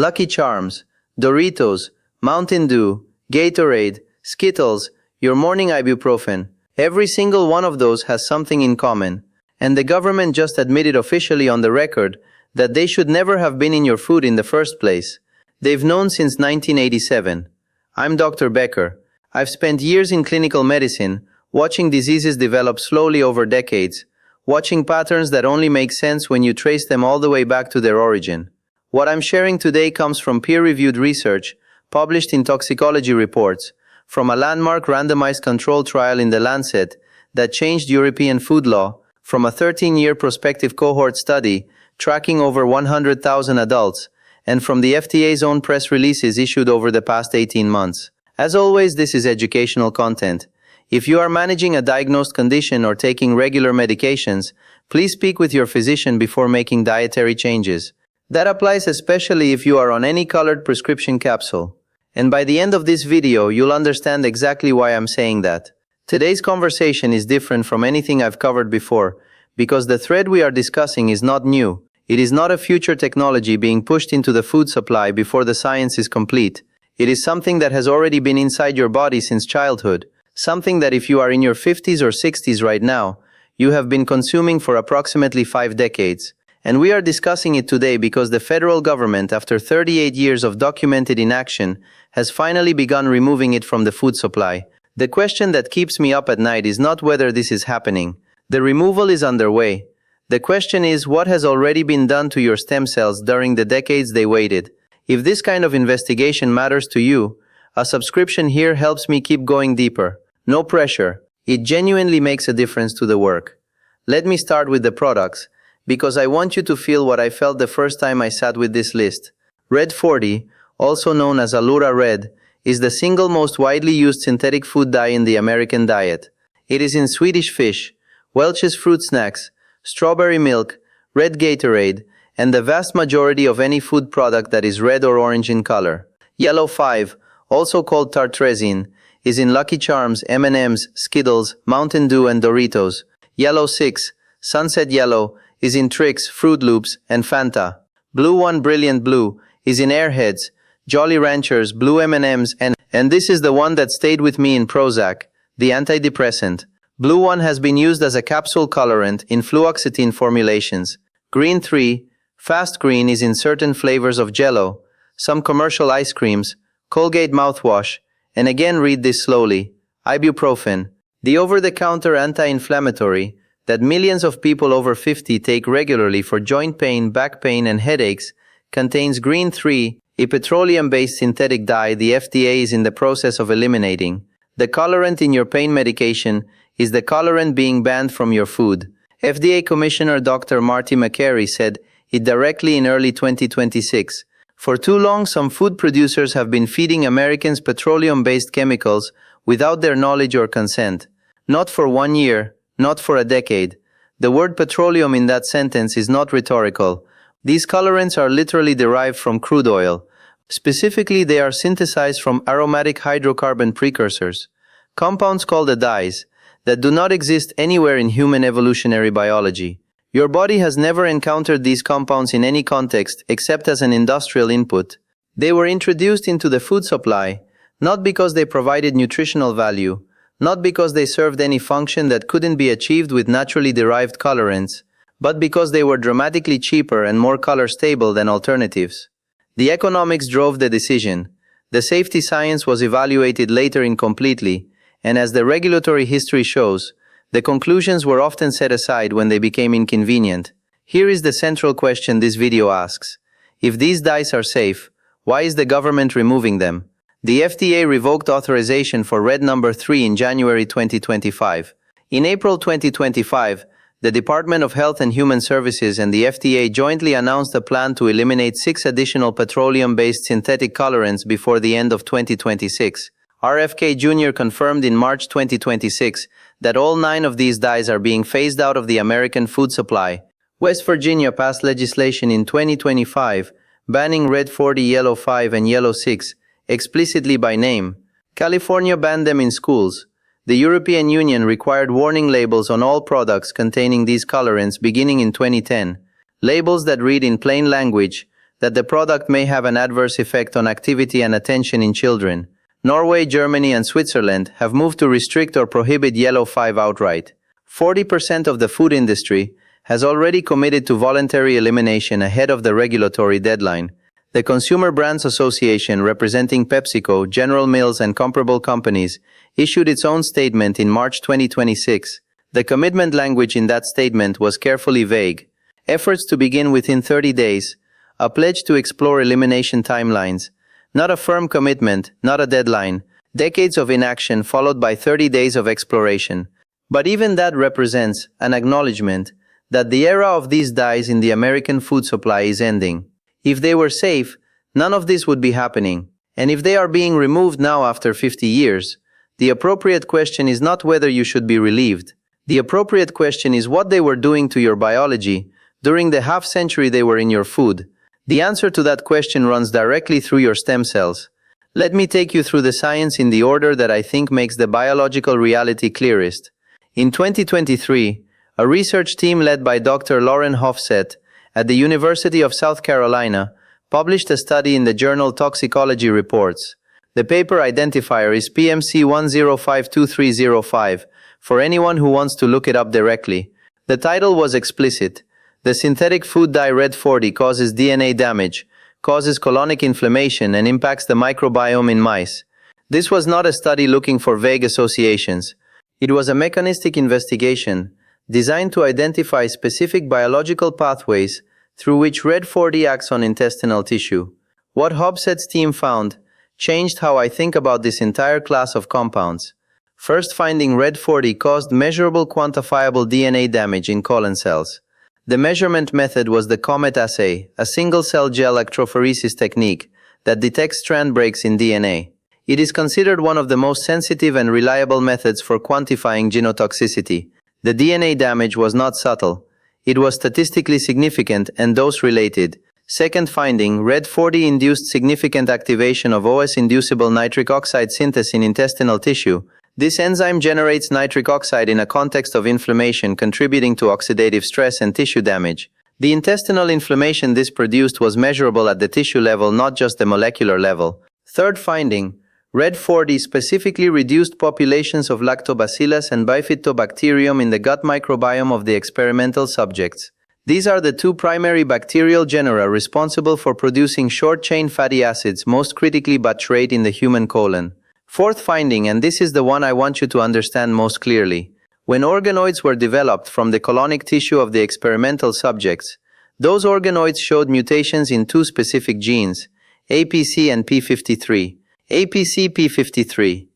Lucky Charms, Doritos, Mountain Dew, Gatorade, Skittles, your morning ibuprofen. Every single one of those has something in common. And the government just admitted officially on the record that they should never have been in your food in the first place. They've known since 1987. I'm Dr. Becker. I've spent years in clinical medicine, watching diseases develop slowly over decades, watching patterns that only make sense when you trace them all the way back to their origin. What I'm sharing today comes from peer-reviewed research, published in toxicology reports, from a landmark randomized control trial in The Lancet that changed European food law, from a 13-year prospective cohort study tracking over 100,000 adults, and from the FDA's own press releases issued over the past 18 months. As always, this is educational content. If you are managing a diagnosed condition or taking regular medications, please speak with your physician before making dietary changes. That applies especially if you are on any colored prescription capsule. And by the end of this video, you'll understand exactly why I'm saying that. Today's conversation is different from anything I've covered before, because the thread we are discussing is not new. It is not a future technology being pushed into the food supply before the science is complete. It is something that has already been inside your body since childhood. Something that if you are in your 50s or 60s right now, you have been consuming for approximately 5 decades. And we are discussing it today because the federal government, after 38 years of documented inaction, has finally begun removing it from the food supply. The question that keeps me up at night is not whether this is happening. The removal is underway. The question is what has already been done to your stem cells during the decades they waited. If this kind of investigation matters to you, a subscription here helps me keep going deeper. No pressure. It genuinely makes a difference to the work. Let me start with the products, because I want you to feel what I felt the first time I sat with this list. Red 40, also known as Allura Red, is the single most widely used synthetic food dye in the American diet. It is in Swedish fish, Welch's fruit snacks, strawberry milk, red Gatorade, and the vast majority of any food product that is red or orange in color. Yellow 5, also called tartrazine, is in Lucky Charms, M&M's, Skittles, Mountain Dew, and Doritos. Yellow 6, Sunset Yellow, is in Trix, Fruit Loops, and Fanta. Blue 1, Brilliant Blue, is in Airheads, Jolly Ranchers, Blue M&M's, and this is the one that stayed with me in Prozac, the antidepressant. Blue 1 has been used as a capsule colorant in fluoxetine formulations. Green 3, Fast Green, is in certain flavors of Jell-O, some commercial ice creams, Colgate mouthwash, and again read this slowly, ibuprofen, the over-the-counter anti-inflammatory that millions of people over 50 take regularly for joint pain, back pain, and headaches, contains Green 3, a petroleum-based synthetic dye the FDA is in the process of eliminating. The colorant in your pain medication is the colorant being banned from your food. FDA Commissioner Dr. Marty Makary said it directly in early 2026. For too long, some food producers have been feeding Americans petroleum-based chemicals without their knowledge or consent. Not for 1 year, not for a decade. The word petroleum in that sentence is not rhetorical. These colorants are literally derived from crude oil. Specifically, they are synthesized from aromatic hydrocarbon precursors, compounds called dyes, that do not exist anywhere in human evolutionary biology. Your body has never encountered these compounds in any context except as an industrial input. They were introduced into the food supply, not because they provided nutritional value, not because they served any function that couldn't be achieved with naturally derived colorants, but because they were dramatically cheaper and more color stable than alternatives. The economics drove the decision. The safety science was evaluated later incompletely, and as the regulatory history shows, the conclusions were often set aside when they became inconvenient. Here is the central question this video asks. If these dyes are safe, why is the government removing them? The FDA revoked authorization for Red number 3 in January 2025. In April 2025, the Department of Health and Human Services and the FDA jointly announced a plan to eliminate 6 additional petroleum-based synthetic colorants before the end of 2026. RFK Jr. confirmed in March 2026 that all 9 of these dyes are being phased out of the American food supply. West Virginia passed legislation in 2025 banning Red 40, Yellow 5, and Yellow 6 explicitly by name. California banned them in schools. The European Union required warning labels on all products containing these colorants beginning in 2010. Labels that read in plain language, that the product may have an adverse effect on activity and attention in children, Norway, Germany, and Switzerland have moved to restrict or prohibit yellow 5 outright. 40% of the food industry has already committed to voluntary elimination ahead of the regulatory deadline. The Consumer Brands Association, representing PepsiCo, General Mills, and comparable companies, issued its own statement in March 2026. The commitment language in that statement was carefully vague. Efforts to begin within 30 days, a pledge to explore elimination timelines, not a firm commitment, not a deadline, decades of inaction followed by 30 days of exploration. But even that represents an acknowledgement that the era of these dyes in the American food supply is ending. If they were safe, none of this would be happening. And if they are being removed now after 50 years, the appropriate question is not whether you should be relieved. The appropriate question is what they were doing to your biology during the half-century they were in your food. The answer to that question runs directly through your stem cells. Let me take you through the science in the order that I think makes the biological reality clearest. In 2023, a research team led by Dr. Lauren Hofseth at the University of South Carolina published a study in the journal Toxicology Reports. The paper identifier is PMC 1052305 for anyone who wants to look it up directly. The title was explicit. The synthetic food dye Red 40 causes DNA damage, causes colonic inflammation, and impacts the microbiome in mice. This was not a study looking for vague associations. It was a mechanistic investigation designed to identify specific biological pathways through which Red 40 acts on intestinal tissue. What Hofseth's team found changed how I think about this entire class of compounds. First finding, Red 40 caused measurable quantifiable DNA damage in colon cells. The measurement method was the COMET assay, a single-cell gel electrophoresis technique that detects strand breaks in DNA. It is considered one of the most sensitive and reliable methods for quantifying genotoxicity. The DNA damage was not subtle. It was statistically significant and dose-related. Second finding, Red 40 induced significant activation of OS-inducible nitric oxide synthesis in intestinal tissue. This enzyme generates nitric oxide in a context of inflammation, contributing to oxidative stress and tissue damage. The intestinal inflammation this produced was measurable at the tissue level, not just the molecular level. Third finding, Red 40 specifically reduced populations of Lactobacillus and Bifidobacterium in the gut microbiome of the experimental subjects. These are the two primary bacterial genera responsible for producing short-chain fatty acids, most critically butyrate in the human colon. Fourth finding, and this is the one I want you to understand most clearly. When organoids were developed from the colonic tissue of the experimental subjects, those organoids showed mutations in two specific genes, APC and P53. APC P53.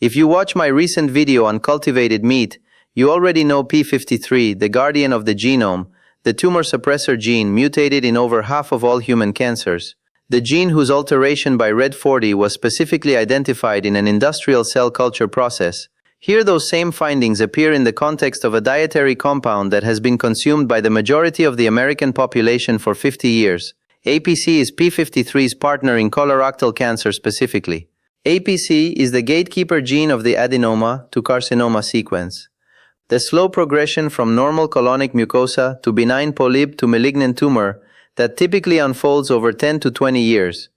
If you watch my recent video on cultivated meat, you already know P53, the guardian of the genome, the tumor suppressor gene mutated in over half of all human cancers. The gene whose alteration by Red 40 was specifically identified in an industrial cell culture process. Here those same findings appear in the context of a dietary compound that has been consumed by the majority of the American population for 50 years. APC is P53's partner in colorectal cancer specifically. APC is the gatekeeper gene of the adenoma to carcinoma sequence. The slow progression from normal colonic mucosa to benign polyp to malignant tumor that typically unfolds over 10 to 20 years.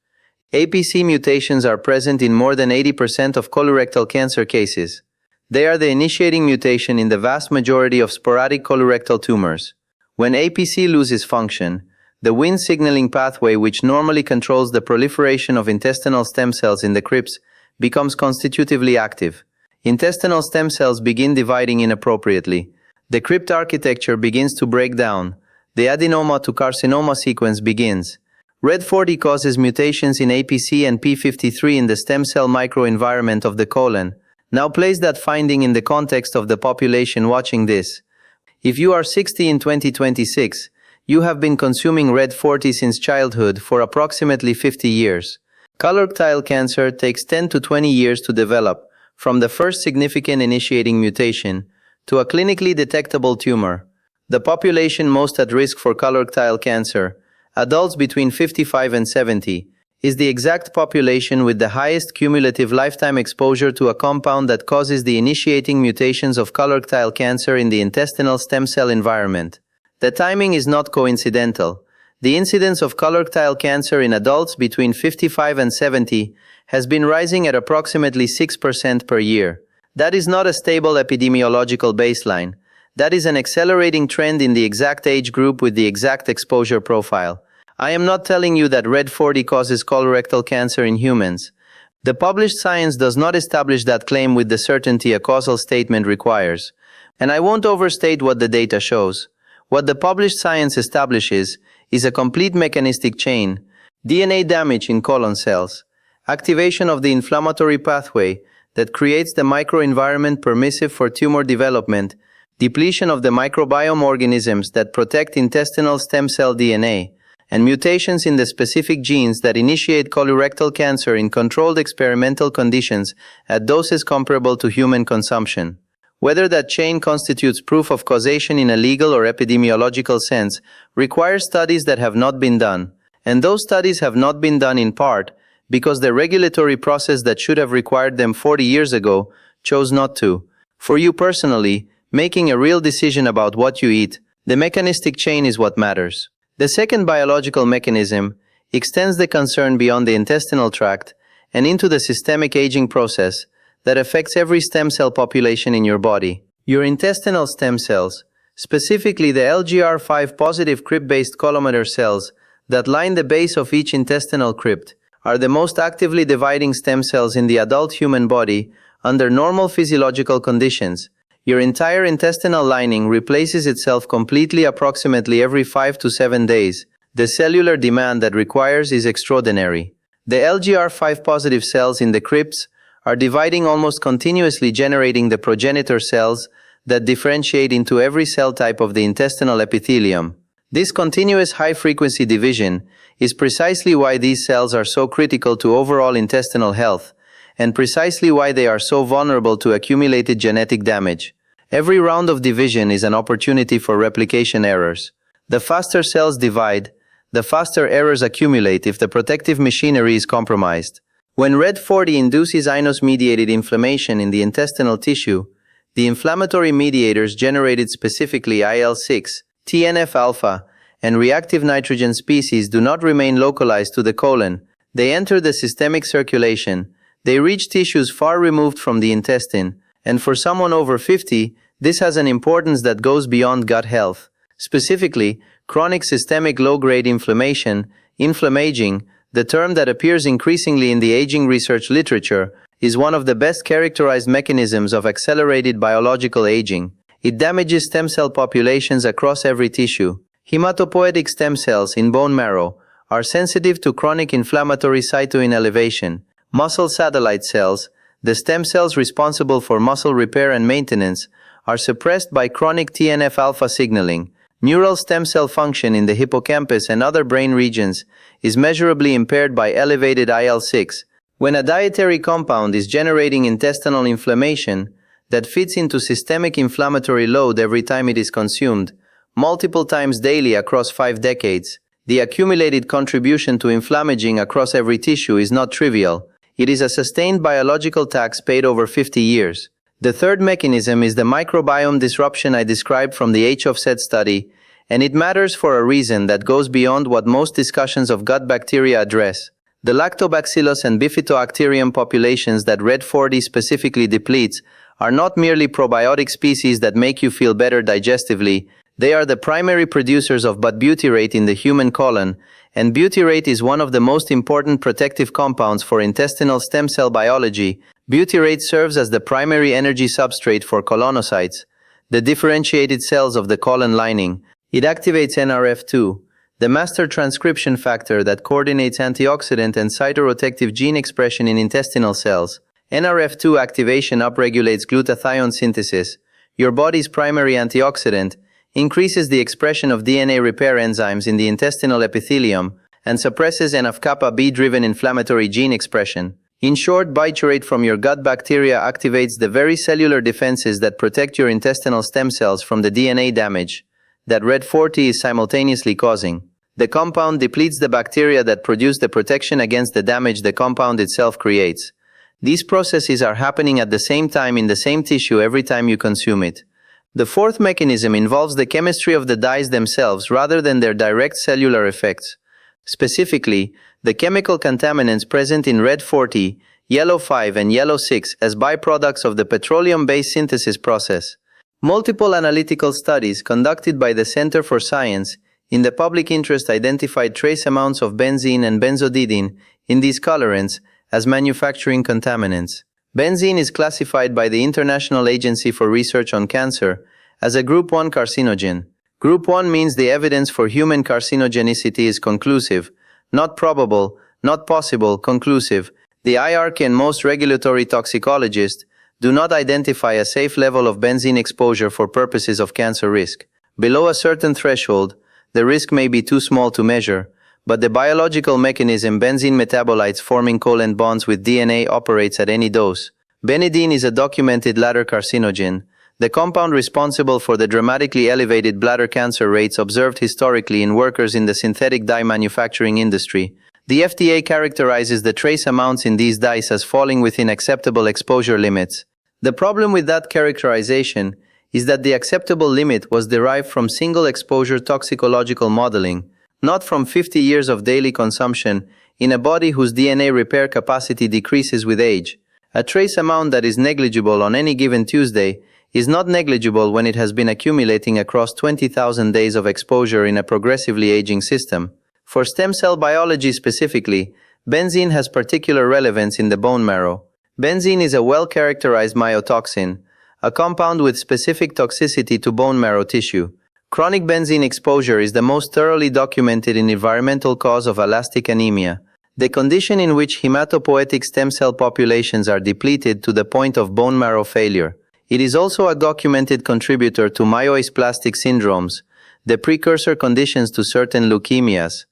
APC mutations are present in more than 80% of colorectal cancer cases. They are the initiating mutation in the vast majority of sporadic colorectal tumors. When APC loses function, the Wnt signaling pathway, which normally controls the proliferation of intestinal stem cells in the crypts, becomes constitutively active. Intestinal stem cells begin dividing inappropriately. The crypt architecture begins to break down. The adenoma to carcinoma sequence begins. Red 40 causes mutations in APC and P53 in the stem cell microenvironment of the colon. Now place that finding in the context of the population watching this. If you are 60 in 2026, you have been consuming Red 40 since childhood for approximately 50 years. Colorectal cancer takes 10 to 20 years to develop, from the first significant initiating mutation to a clinically detectable tumor. The population most at risk for colorectal cancer, adults between 55 and 70, is the exact population with the highest cumulative lifetime exposure to a compound that causes the initiating mutations of colorectal cancer in the intestinal stem cell environment. The timing is not coincidental. the incidence of colorectal cancer in adults between 55 and 70 has been rising at approximately 6% per year. That is not a stable epidemiological baseline. That is an accelerating trend in the exact age group with the exact exposure profile. I am not telling you that red 40 causes colorectal cancer in humans. The published science does not establish that claim with the certainty a causal statement requires. And I won't overstate what the data shows. What the published science establishes is a complete mechanistic chain: DNA damage in colon cells, activation of the inflammatory pathway that creates the microenvironment permissive for tumor development, depletion of the microbiome organisms that protect intestinal stem cell DNA, and mutations in the specific genes that initiate colorectal cancer in controlled experimental conditions at doses comparable to human consumption. Whether that chain constitutes proof of causation in a legal or epidemiological sense requires studies that have not been done, and those studies have not been done in part because the regulatory process that should have required them 40 years ago chose not to. For you personally, making a real decision about what you eat, the mechanistic chain is what matters. The second biological mechanism extends the concern beyond the intestinal tract and into the systemic aging process that affects every stem cell population in your body. Your intestinal stem cells, specifically the LGR5 positive crypt-based collometer cells that line the base of each intestinal crypt, are the most actively dividing stem cells in the adult human body under normal physiological conditions. Your entire intestinal lining replaces itself completely approximately every 5 to 7 days. The cellular demand that requires is extraordinary. The LGR5 positive cells in the crypts are dividing almost continuously, generating the progenitor cells that differentiate into every cell type of the intestinal epithelium. This continuous high-frequency division is precisely why these cells are so critical to overall intestinal health, and precisely why they are so vulnerable to accumulated genetic damage. Every round of division is an opportunity for replication errors. The faster cells divide, the faster errors accumulate if the protective machinery is compromised. When Red40 induces inos-mediated inflammation in the intestinal tissue, the inflammatory mediators generated specifically IL-6, TNF-alpha, and reactive nitrogen species do not remain localized to the colon. They enter the systemic circulation. They reach tissues far removed from the intestine, and for someone over 50, this has an importance that goes beyond gut health. Specifically, chronic systemic low-grade inflammation, inflammaging, the term that appears increasingly in the aging research literature, is one of the best characterized mechanisms of accelerated biological aging. It damages stem cell populations across every tissue. Hematopoietic stem cells in bone marrow are sensitive to chronic inflammatory cytokine elevation. Muscle satellite cells, the stem cells responsible for muscle repair and maintenance, are suppressed by chronic TNF-alpha signaling. Neural stem cell function in the hippocampus and other brain regions is measurably impaired by elevated IL-6. When a dietary compound is generating intestinal inflammation that fits into systemic inflammatory load every time it is consumed, multiple times daily across 5 decades, the accumulated contribution to inflammaging across every tissue is not trivial. It is a sustained biological tax paid over 50 years. The third mechanism is the microbiome disruption I described from the HOFSET study, and it matters for a reason that goes beyond what most discussions of gut bacteria address. The Lactobacillus and Bifidobacterium populations that Red40 specifically depletes are not merely probiotic species that make you feel better digestively. They are the primary producers of butyrate in the human colon, and butyrate is one of the most important protective compounds for intestinal stem cell biology. Butyrate serves as the primary energy substrate for colonocytes, the differentiated cells of the colon lining. It activates NRF2, the master transcription factor that coordinates antioxidant and cytoprotective gene expression in intestinal cells. NRF2 activation upregulates glutathione synthesis, your body's primary antioxidant, increases the expression of DNA repair enzymes in the intestinal epithelium, and suppresses NF-kappa B-driven inflammatory gene expression. In short, butyrate from your gut bacteria activates the very cellular defenses that protect your intestinal stem cells from the DNA damage that Red40 is simultaneously causing. The compound depletes the bacteria that produce the protection against the damage the compound itself creates. These processes are happening at the same time in the same tissue every time you consume it. The fourth mechanism involves the chemistry of the dyes themselves rather than their direct cellular effects. Specifically, the chemical contaminants present in red 40, yellow 5 and yellow 6 as byproducts of the petroleum-based synthesis process. Multiple analytical studies conducted by the Center for Science in the public interest identified trace amounts of benzene and benzodidine in these colorants as manufacturing contaminants. Benzene is classified by the International Agency for Research on Cancer as a Group 1 carcinogen. Group 1 means the evidence for human carcinogenicity is conclusive, not probable, not possible, conclusive. The IARC and most regulatory toxicologists do not identify a safe level of benzene exposure for purposes of cancer risk. Below a certain threshold, the risk may be too small to measure, but the biological mechanism benzene metabolites forming covalent bonds with DNA operates at any dose. Benidine is a documented bladder carcinogen, the compound responsible for the dramatically elevated bladder cancer rates observed historically in workers in the synthetic dye manufacturing industry. The FDA characterizes the trace amounts in these dyes as falling within acceptable exposure limits. The problem with that characterization is that the acceptable limit was derived from single exposure toxicological modeling, not from 50 years of daily consumption in a body whose DNA repair capacity decreases with age. A trace amount that is negligible on any given Tuesday is not negligible when it has been accumulating across 20,000 days of exposure in a progressively aging system. For stem cell biology specifically, benzene has particular relevance in the bone marrow. Benzene is a well-characterized myotoxin, a compound with specific toxicity to bone marrow tissue. Chronic benzene exposure is the most thoroughly documented and environmental cause of elastic anemia, the condition in which hematopoietic stem cell populations are depleted to the point of bone marrow failure. It is also a documented contributor to myelodysplastic syndromes, the precursor conditions to certain leukemias.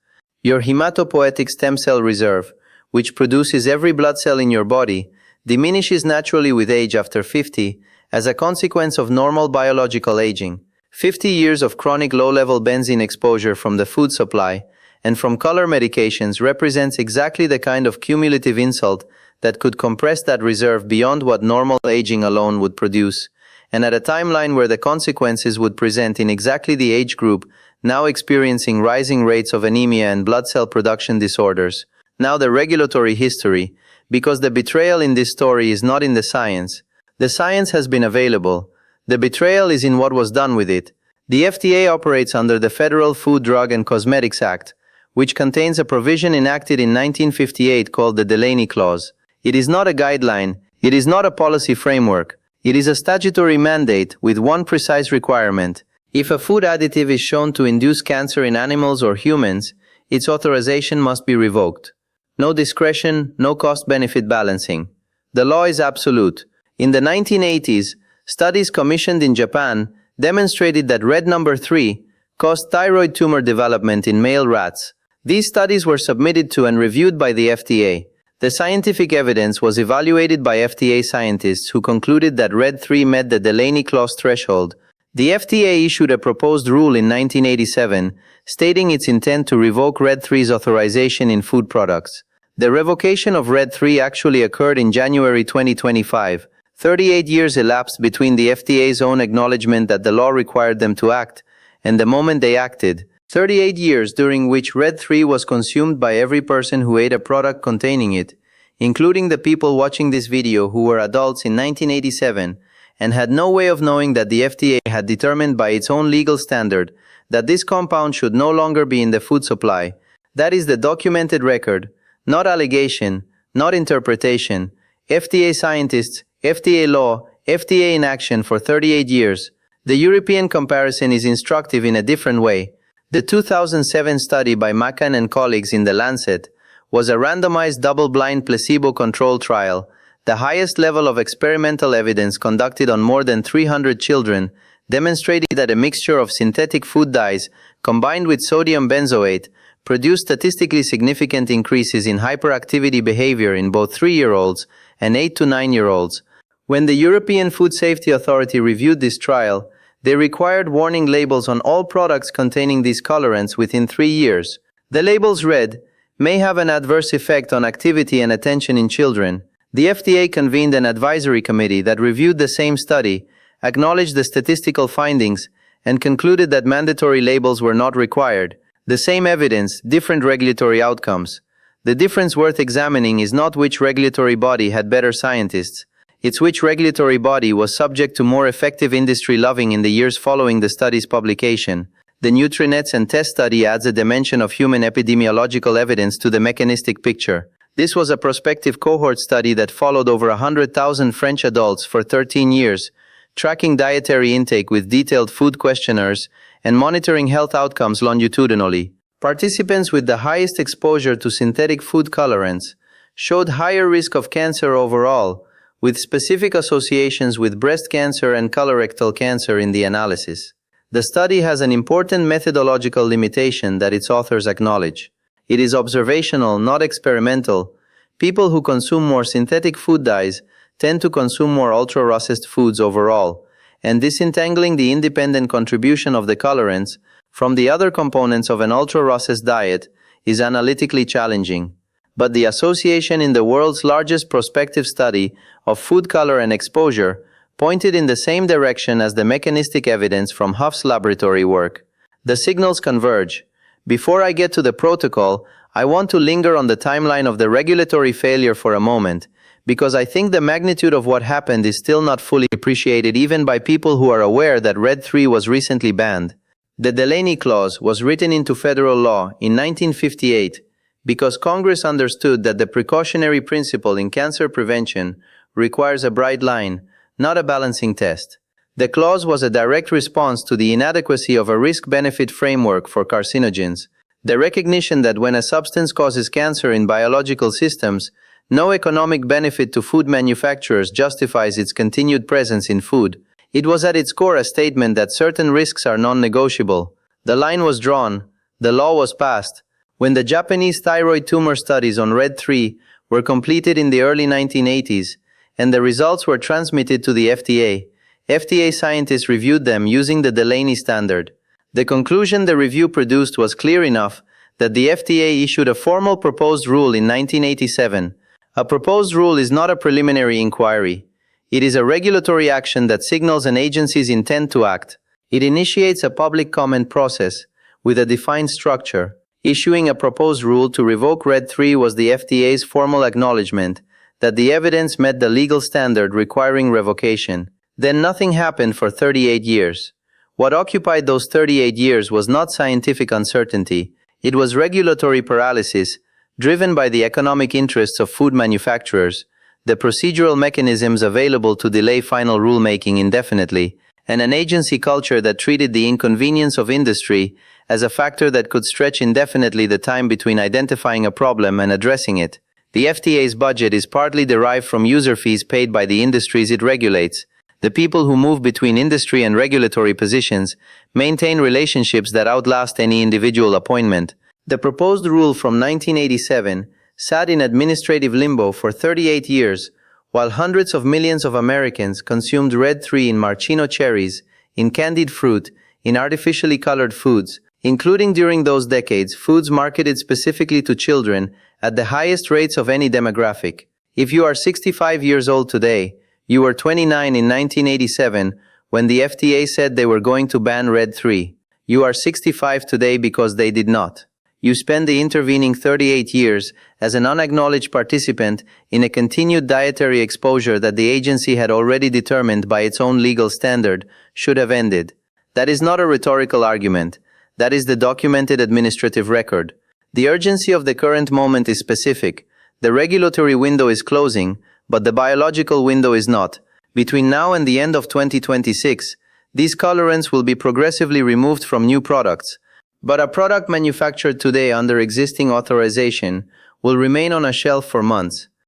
Your hematopoietic stem cell reserve, which produces every blood cell in your body, diminishes naturally with age after 50 as a consequence of normal biological aging. 50 years of chronic low-level benzene exposure from the food supply and from color medications represents exactly the kind of cumulative insult that could compress that reserve beyond what normal aging alone would produce, and at a timeline where the consequences would present in exactly the age group now experiencing rising rates of anemia and blood cell production disorders. Now the regulatory history, because the betrayal in this story is not in the science. The science has been available. The betrayal is in what was done with it. The FDA operates under the Federal Food, Drug and Cosmetics Act, which contains a provision enacted in 1958 called the Delaney Clause. It is not a guideline, it is not a policy framework, it is a statutory mandate with one precise requirement. If a food additive is shown to induce cancer in animals or humans, its authorization must be revoked. No discretion, no cost-benefit balancing. The law is absolute. In the 1980s, studies commissioned in Japan demonstrated that red number 3 caused thyroid tumor development in male rats. These studies were submitted to and reviewed by the FDA. The scientific evidence was evaluated by FDA scientists who concluded that red 3 met the Delaney Clause threshold. The FDA issued a proposed rule in 1987 stating its intent to revoke red 3's authorization in food products. The revocation of red 3 actually occurred in January 2025. 38 years elapsed between the FDA's own acknowledgement that the law required them to act and the moment they acted. 38 years during which red 3 was consumed by every person who ate a product containing it, including the people watching this video who were adults in 1987 and had no way of knowing that the FDA had determined by its own legal standard that this compound should no longer be in the food supply. That is the documented record, not allegation, not interpretation. FDA scientists, FDA law, FDA in action for 38 years. The European comparison is instructive in a different way. The 2007 study by Makan and colleagues in The Lancet was a randomized double-blind placebo-controlled trial, the highest level of experimental evidence conducted on more than 300 children, demonstrating that a mixture of synthetic food dyes combined with sodium benzoate produced statistically significant increases in hyperactivity behavior in both 3-year-olds and 8 to 9-year-olds. When the European Food Safety Authority reviewed this trial, they required warning labels on all products containing these colorants within 3 years. The labels read, "May have an adverse effect on activity and attention in children." The FDA convened an advisory committee that reviewed the same study acknowledged the statistical findings, and concluded that mandatory labels were not required. The same evidence, different regulatory outcomes. The difference worth examining is not which regulatory body had better scientists, it's which regulatory body was subject to more effective industry lobbying in the years following the study's publication. The Nutrinets and test study adds a dimension of human epidemiological evidence to the mechanistic picture. This was a prospective cohort study that followed over 100,000 French adults for 13 years, tracking dietary intake with detailed food questionnaires and monitoring health outcomes longitudinally. Participants with the highest exposure to synthetic food colorants showed higher risk of cancer overall, with specific associations with breast cancer and colorectal cancer in the analysis. The study has an important methodological limitation that its authors acknowledge. It is observational, not experimental. People who consume more synthetic food dyes tend to consume more ultra-processed foods overall, and disentangling the independent contribution of the colorants from the other components of an ultra-processed diet is analytically challenging. But the association in the world's largest prospective study of food color and exposure pointed in the same direction as the mechanistic evidence from Huff's laboratory work. The signals converge. Before I get to the protocol, I want to linger on the timeline of the regulatory failure for a moment, because I think the magnitude of what happened is still not fully appreciated even by people who are aware that Red 3 was recently banned. The Delaney Clause was written into federal law in 1958 because Congress understood that the precautionary principle in cancer prevention requires a bright line, not a balancing test. The clause was a direct response to the inadequacy of a risk-benefit framework for carcinogens, the recognition that when a substance causes cancer in biological systems, no economic benefit to food manufacturers justifies its continued presence in food. It was at its core a statement that certain risks are non-negotiable. The line was drawn, the law was passed. When the Japanese thyroid tumor studies on Red 3 were completed in the early 1980s, and the results were transmitted to the FDA scientists reviewed them using the Delaney standard. The conclusion the review produced was clear enough that the FDA issued a formal proposed rule in 1987. A proposed rule is not a preliminary inquiry. It is a regulatory action that signals an agency's intent to act. It initiates a public comment process with a defined structure. Issuing a proposed rule to revoke Red 3 was the FDA's formal acknowledgement that the evidence met the legal standard requiring revocation. Then nothing happened for 38 years. What occupied those 38 years was not scientific uncertainty. It was regulatory paralysis, driven by the economic interests of food manufacturers, the procedural mechanisms available to delay final rulemaking indefinitely, and an agency culture that treated the inconvenience of industry as a factor that could stretch indefinitely the time between identifying a problem and addressing it. The FDA's budget is partly derived from user fees paid by the industries it regulates. The people who move between industry and regulatory positions maintain relationships that outlast any individual appointment. The proposed rule from 1987 sat in administrative limbo for 38 years, while hundreds of millions of Americans consumed Red 3 in maraschino cherries, in candied fruit, in artificially colored foods, including during those decades foods marketed specifically to children at the highest rates of any demographic. If you are 65 years old today, you were 29 in 1987 when the FDA said they were going to ban Red 3. You are 65 today because they did not. You spend the intervening 38 years as an unacknowledged participant in a continued dietary exposure that the agency had already determined by its own legal standard should have ended. That is not a rhetorical argument. That is the documented administrative record. The urgency of the current moment is specific. The regulatory window is closing, but the biological window is not. Between now and the end of 2026, these colorants will be progressively removed from new products. But a product manufactured today under existing authorization will remain on a shelf for months.